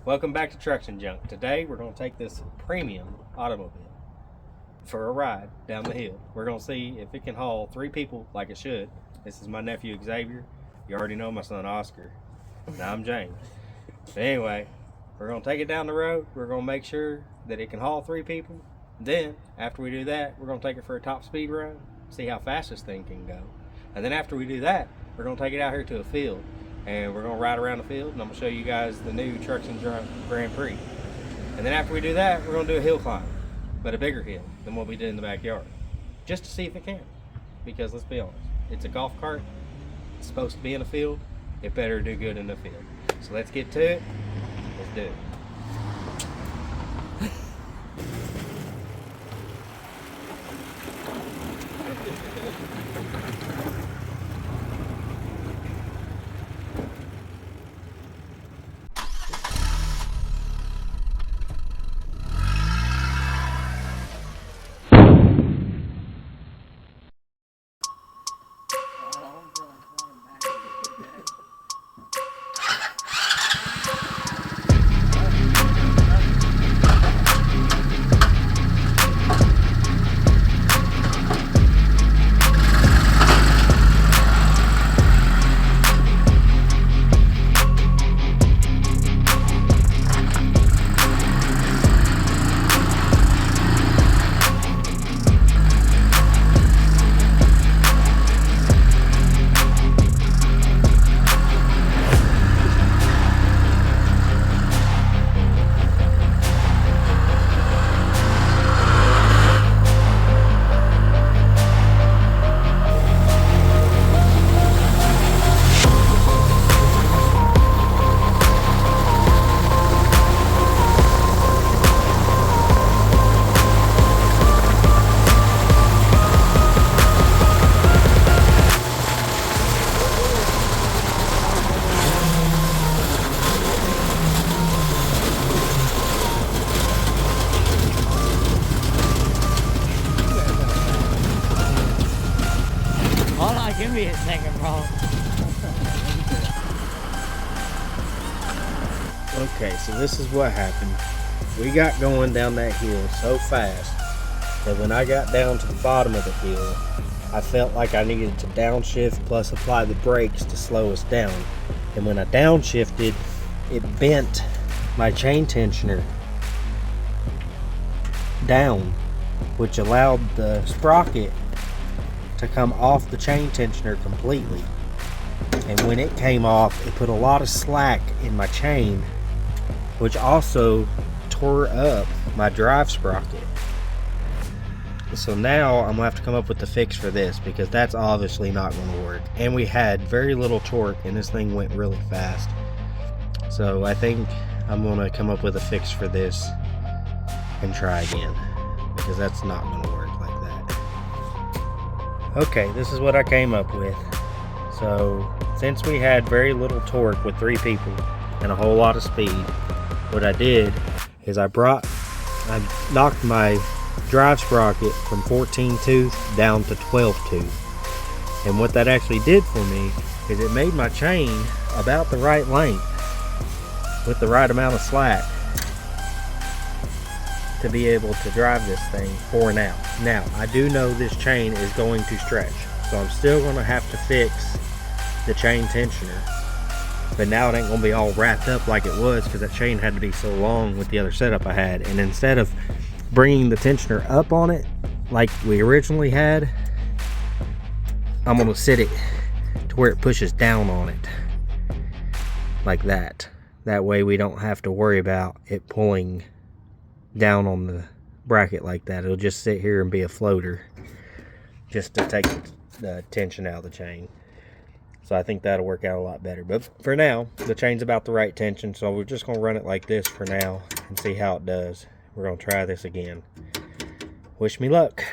Welcome back to Trucks and Junk. Today we're going to take this premium automobile for a ride down the hill. We're going to see if it can haul 3 people like it should. This is my nephew Xavier. You already know my son Oscar. Now I'm James. But anyway, we're going to take it down the road. We're going to make sure that it can haul 3 people. Then, after we do that, we're going to take it for a top speed run, see how fast this thing can go. And then after we do that, we're going to take it out here to a field. And we're going to ride around the field, and I'm going to show you guys the new Trucks and Junk Grand Prix. And then after we do that, we're going to do a hill climb, but a bigger hill than what we did in the backyard, just to see if it can. Because let's be honest, it's a golf cart, it's supposed to be in a field, it better do good in the field. So let's get to it, let's do it. Hold on, give me a second, bro. Okay, so this is what happened. We got going down that hill so fast that when I got down to the bottom of the hill, I felt like I needed to downshift plus apply the brakes to slow us down. And when I downshifted, it bent my chain tensioner down, which allowed the sprocket to come off the chain tensioner completely. And when it came off, it put a lot of slack in my chain, which also tore up my drive sprocket. So now I'm gonna have to come up with the fix for this, because that's obviously not gonna work. And we had very little torque and this thing went really fast. So I think I'm gonna come up with a fix for this and try again, because that's not gonna work like that. Okay, this is what I came up with. So since we had very little torque with 3 people and a whole lot of speed, what I did is I knocked my drive sprocket from 14 tooth down to 12 tooth. And what that actually did for me is it made my chain about the right length with the right amount of slack to be able to drive this thing for now. Now, I do know this chain is going to stretch, so I'm still going to have to fix the chain tensioner. But now it ain't going to be all wrapped up like it was, because that chain had to be so long with the other setup I had. And instead of bringing the tensioner up on it like we originally had, I'm going to sit it to where it pushes down on it like that. That way we don't have to worry about it pulling down on the bracket like that. It'll just sit here and be a floater just to take the tension out of the chain. So I think that'll work out a lot better. But for now, the chain's about the right tension, so we're just going to run it like this for now and see how it does. We're going to try this again. Wish me luck.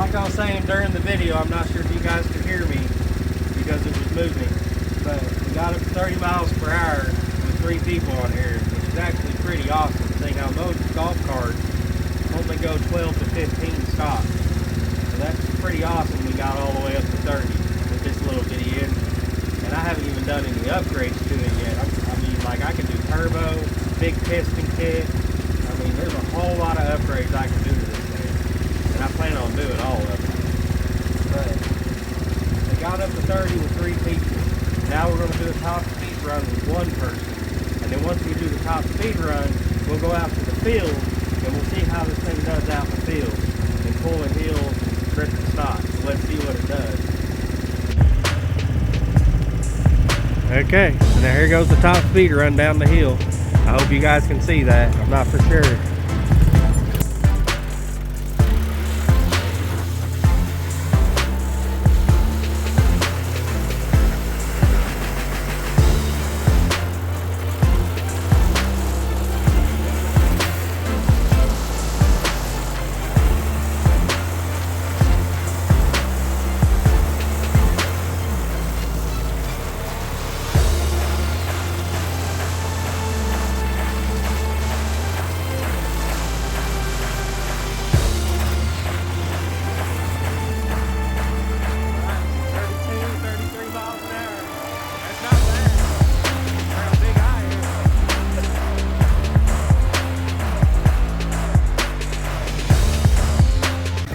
like I was saying during the video, I'm not sure if you guys could hear me because it was moving, but we got up to 30 miles per hour with 3 people on here, which is actually pretty awesome. Seeing how most golf carts only go 12 to 15 stops. So that's pretty awesome. We got all the way up to 30 with this little bitty engine. And I haven't even done any upgrades to it yet. I mean, like I can do turbo, big piston kit. I mean, there's a whole lot of upgrades I can do to this thing. And I plan on doing all of them. But we got up to 30 with 3 people. Now we're going to do a top speed run with 1 person. And then once we do the top speed run, we'll go out to the field and we'll see how this thing does out in the field. And pulling hills and drifting stocks. So let's see what it does. Okay, so now here goes the top speed run down the hill. I hope you guys can see that. I'm not for sure.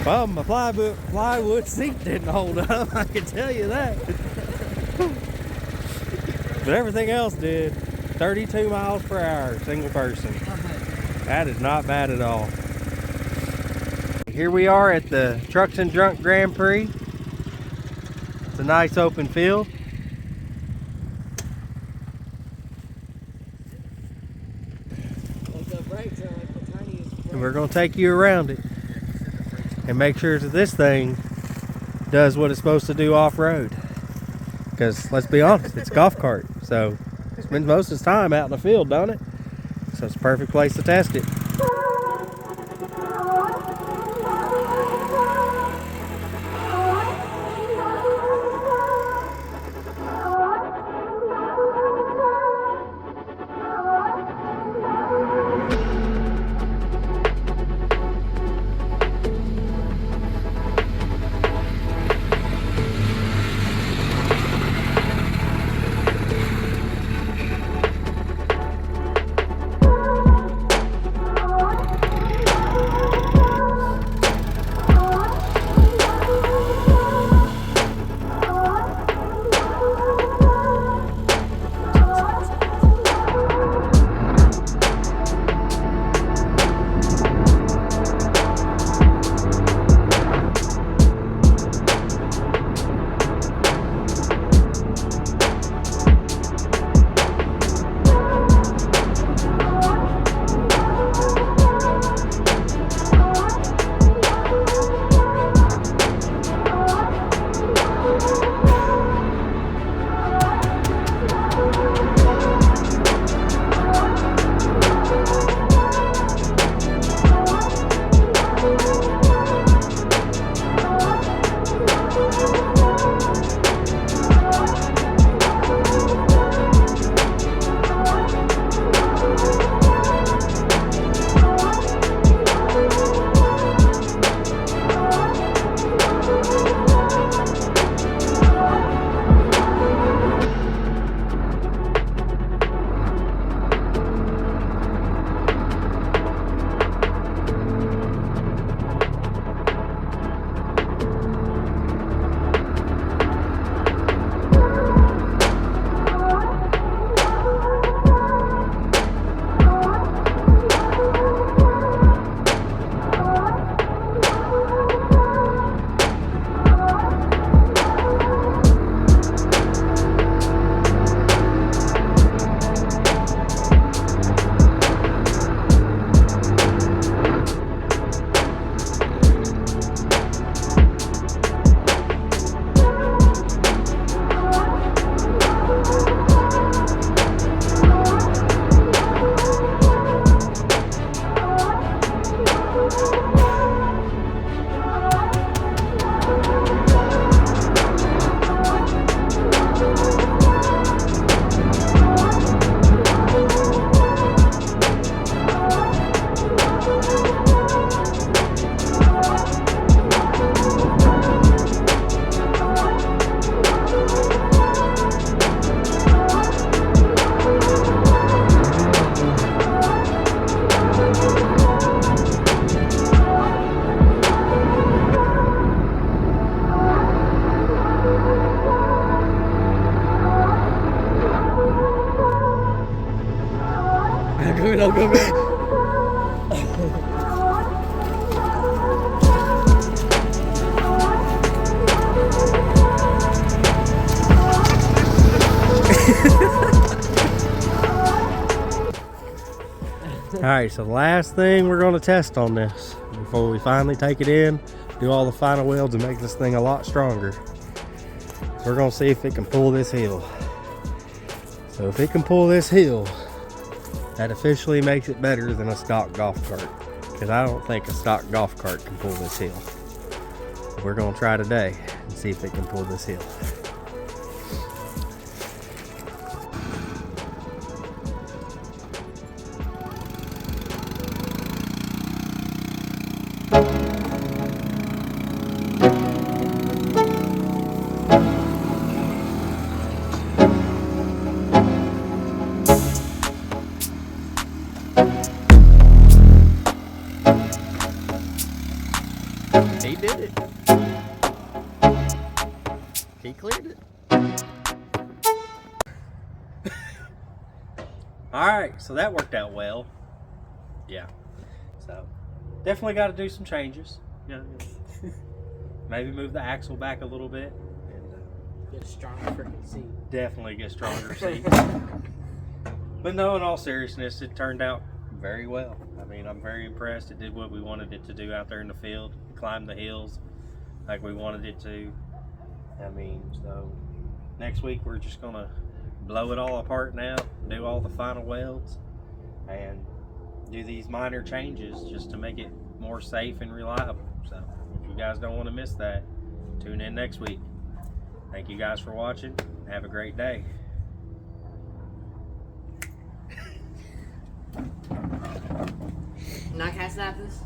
Well, my plywood seat didn't hold up, I can tell you that. But everything else did. 32 miles per hour, single person. That is not bad at all. Here we are at the Trucks and Junk Grand Prix. It's a nice open field. And we're going to take you around it and make sure that this thing does what it's supposed to do off-road. Because let's be honest, it's a golf cart, so it spends most of its time out in the field, don't it? So it's a perfect place to test it. go. Alright, so the last thing we're going to test on this before we finally take it in, do all the final welds and make this thing a lot stronger. So we're going to see if it can pull this hill. So if it can pull this hill, that officially makes it better than a stock golf cart. Because I don't think a stock golf cart can pull this hill. So we're going to try today and see if it can pull this hill. He did it. He cleared it. Alright, so that worked out well. Yeah. So, definitely got to do some changes. Yeah. Maybe move the axle back a little bit. And, Get a stronger freaking seat. definitely get stronger seat. But no, in all seriousness, it turned out very well. I mean, I'm very impressed. It did what we wanted it to do out there in the field. Climb the hills like we wanted it to. I mean, so next week we're just gonna blow it all apart now, do all the final welds, and do these minor changes just to make it more safe and reliable. So if you guys don't want to miss that, tune in next week. Thank you guys for watching. Have a great day. Not cast snap this?